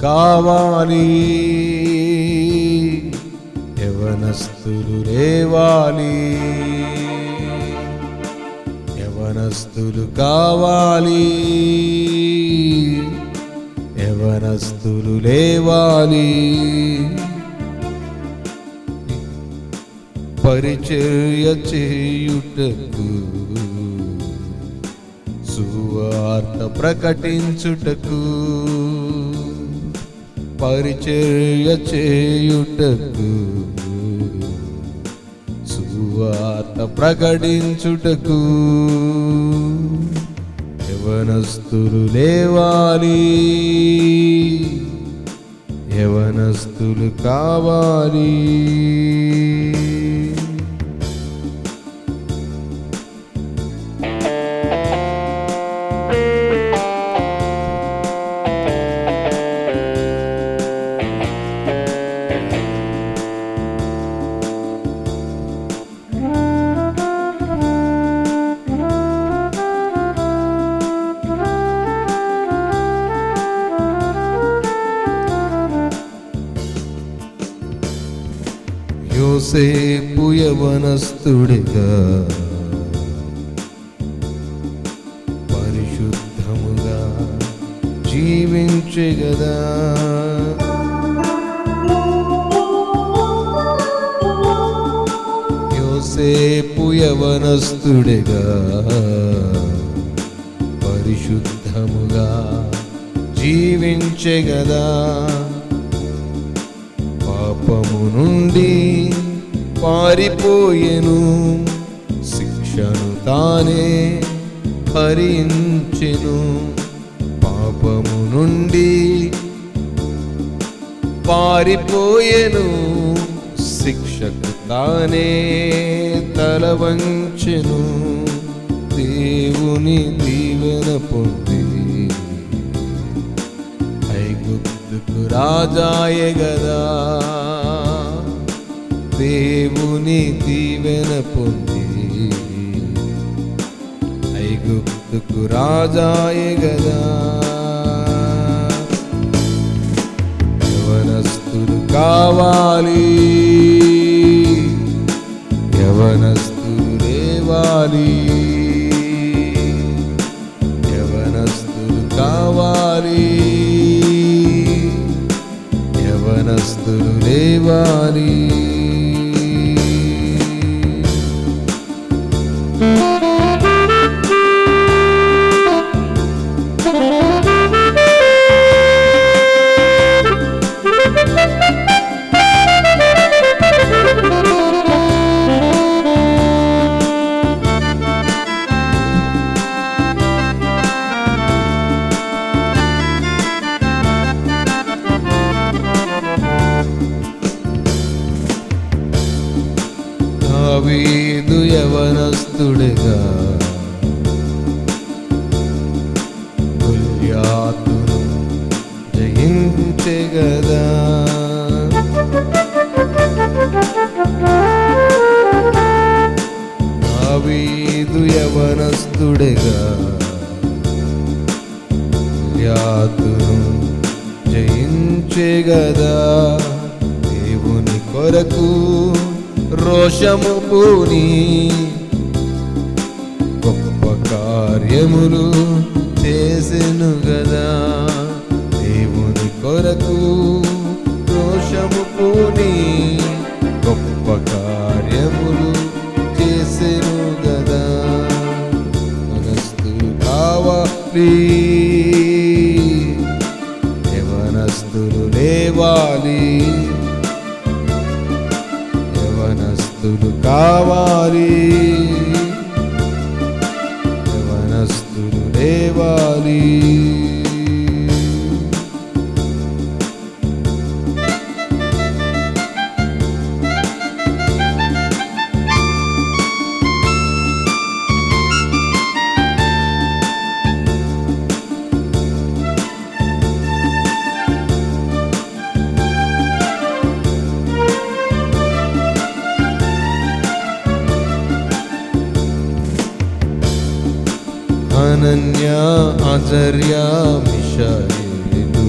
కావాలి, యవనస్తులు లేవాలి, యవనస్తులు కావాలి, యవనస్తులు లేవాలి. పరిచర్య చేయుటకు, సువార్త ప్రకటించుటకు, పరిచర్య చేయుటకు, సువార్త ప్రకటించుటకు యవనస్తులు లేవాలి, యవనస్తులు కావాలి. యోసేపు యవనస్తుడిగా పరిశుద్ధముగా జీవించెగదా. యోసేపు యవనస్తుడిగా పరిశుద్ధముగా జీవించెగదా. పాపము నుండి పారిపోయెను, శిక్షను తానే భరించెను. పాపము నుండి పారిపోయెను, శిక్షకు తానే తల వంచెను. దేవుని దీవెన పొంది ఐగుప్తుకు రాజాయెగదా. దేవుని దీవెన పొంది ఐగుప్తుకు రాజాయెగదా. యవనస్తులు కావాలి, యవనస్తులు లేవాలి, యవనస్తులు కావాలి, యవనస్తులు లేవాలి. దావీదు యవనస్తుడిగా గొల్యాతును జయించెగదా. దావీదు యవనస్తుడిగా గొల్యాతును జయించెగదా. దేవుని కొరకు రోషము పూని గొప్ప కార్యములు చేసెను గదా. దేవుని కొరకు రోషము పూని గొప్ప కార్యములు చేసెను గదా. యవనస్తులు కావాలి, యవనస్తులు లేవాలి, యవనస్తులు కావాలి, యవనస్తులు లేవాలి. అనన్య, అజర్య, మిషాయేలు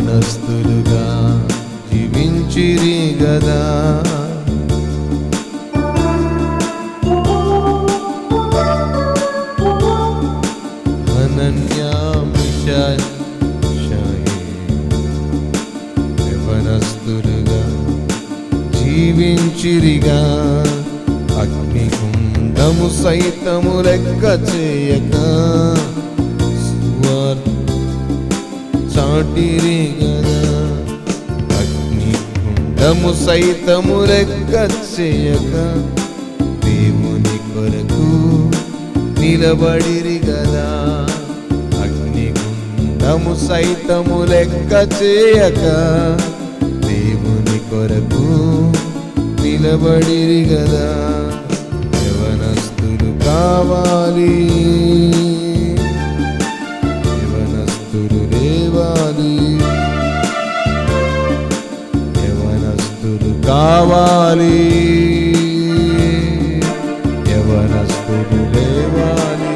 యవనస్తులుగా జీవించిరి గదా. అనన్యా మిషాయ్ యవనస్తులుగా జీవించిరిగా, అగ్నిగుండము సైతము లెక్క చేయక సువార్త చాటిరి గదా. అగ్నిగుండము సైతము లెక్క చేయక దేవుని కొరకు నిలబడిరి గదా. అగ్నిగుండము సైతము లెక్క చేయక దేవుని కొరకు నిలబడిరి గదా. యవనస్తులు కావాలి, యవనస్తులు లేవాలి, యవనస్తులు కావాలి, యవనస్తులు లేవాలి.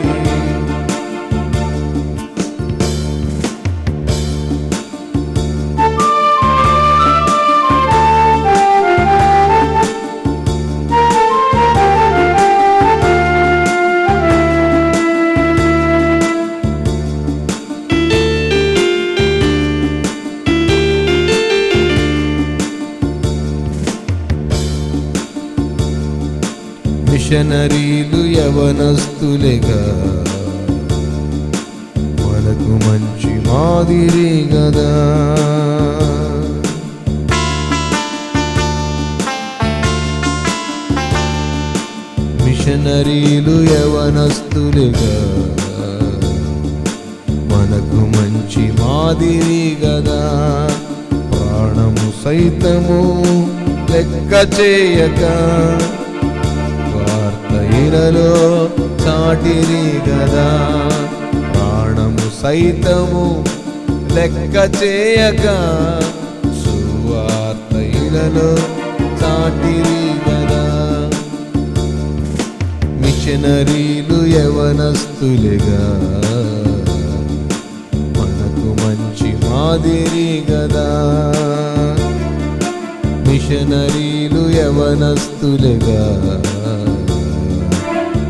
మిషనరీలు యవనస్తులేగా మనకు మంచి మాదిరి గదా. మిషనరీలు యవనస్తులేగా మనకు మంచి మాదిరి గదా. ప్రాణము సైతము లెక్క చేయక వార్తయిలలో చాటిరి గదా. ప్రాణము సైతము లెక్క చేయక సువార్తయిలలో చాటిరి గదా. మిషనరీలు యవనస్తులుగా మనకు మంచి మాదిరి గదా. మిషనరీలు యవనస్తులుగా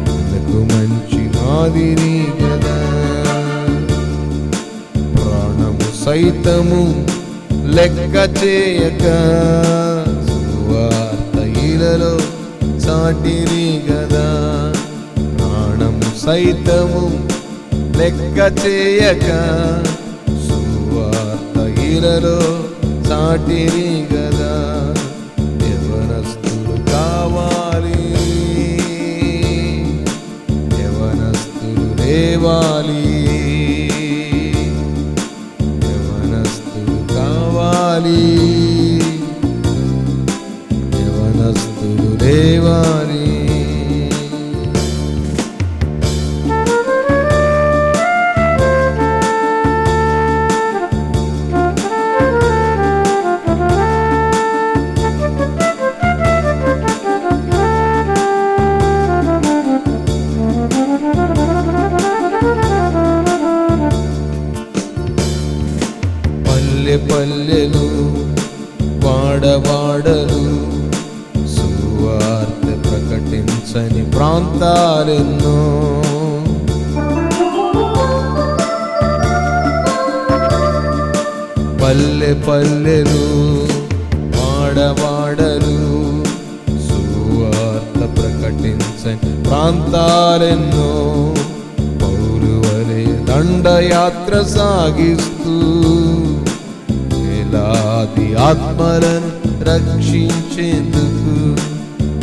మనకు మంచి మాదిరి గదా. ప్రాణము సైతము లెక్క చేయక సువార్తయిలలో చాటిరి గదా. ప్రాణము సైతము లెక్క చేయక సువార్తయిలలో చాటిరి గదా. యవనస్తులు కావాలి, యవనస్తులు లేవాలి, యవనస్తులు కావాలి, యవనస్తులు లేవాలి. పల్లెలు వాడవాడలు సువార్త ప్రకటించని ప్రాంతాలెన్నో. పల్లెలు వాడవాడలు సువార్త ప్రకటించని ప్రాంతాలెన్నో. పౌలు వలె దండయాత్ర సాగిస్తూ వేలాది ఆత్మలను రక్షించేందుకు,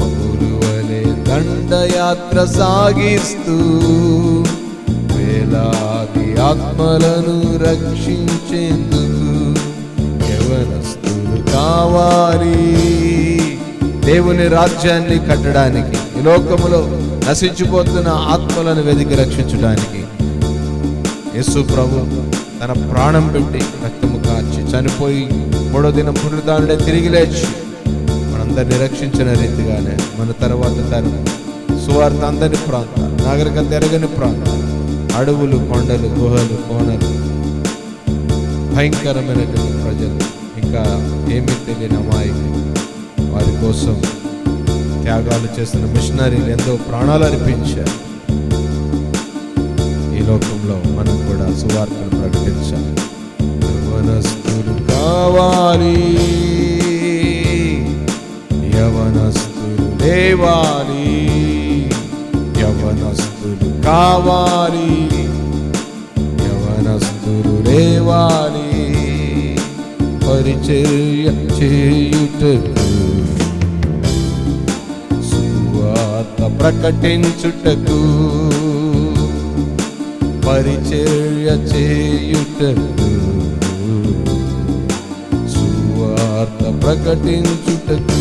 పౌలు వలె దండయాత్ర సాగిస్తూ వేలాది ఆత్మలను రక్షించేందుకు యవనస్తులు కావాలి. దేవుని రాజ్యాన్ని కట్టడానికి, ఈ లోకములో నశించిపోతున్న ఆత్మలను వెదికి రక్షించడానికి యేసు ప్రభు తన ప్రాణం పెట్టి రక్తము కార్చి చనిపోయి మూడో దినం పునరుద్ధానుడే తిరిగి లేచి మనందరినీ రక్షించిన రీతిగానే మన తర్వాత తను సువార్త అందని ప్రాంతాలు, నాగరికత ఎరగని ప్రాంతాలు, అడవులు, కొండలు, గుహలు, కోనలు, భయంకరమైనటువంటి ప్రజలు, ఇంకా ఏమీ తెలియని అమాయకులు, వారి కోసం త్యాగాలు చేస్తున్న మిషనరీలు ఎంతో ప్రాణాలు అర్పించారు. ఈ లోకంలో మనం కూడా సువార్తను ప్రకటించాలి. యవనస్తులు కావాలి, యవనస్తులు లేవాలి, యవనస్తులు కావాలి, యవనస్తులు లేవాలి, పరిచర్య చేయుటకు, సువార్త ప్రకటించుటకు, పరిచర్య చేయుటకు, సువార్త ప్రకటించుటకు.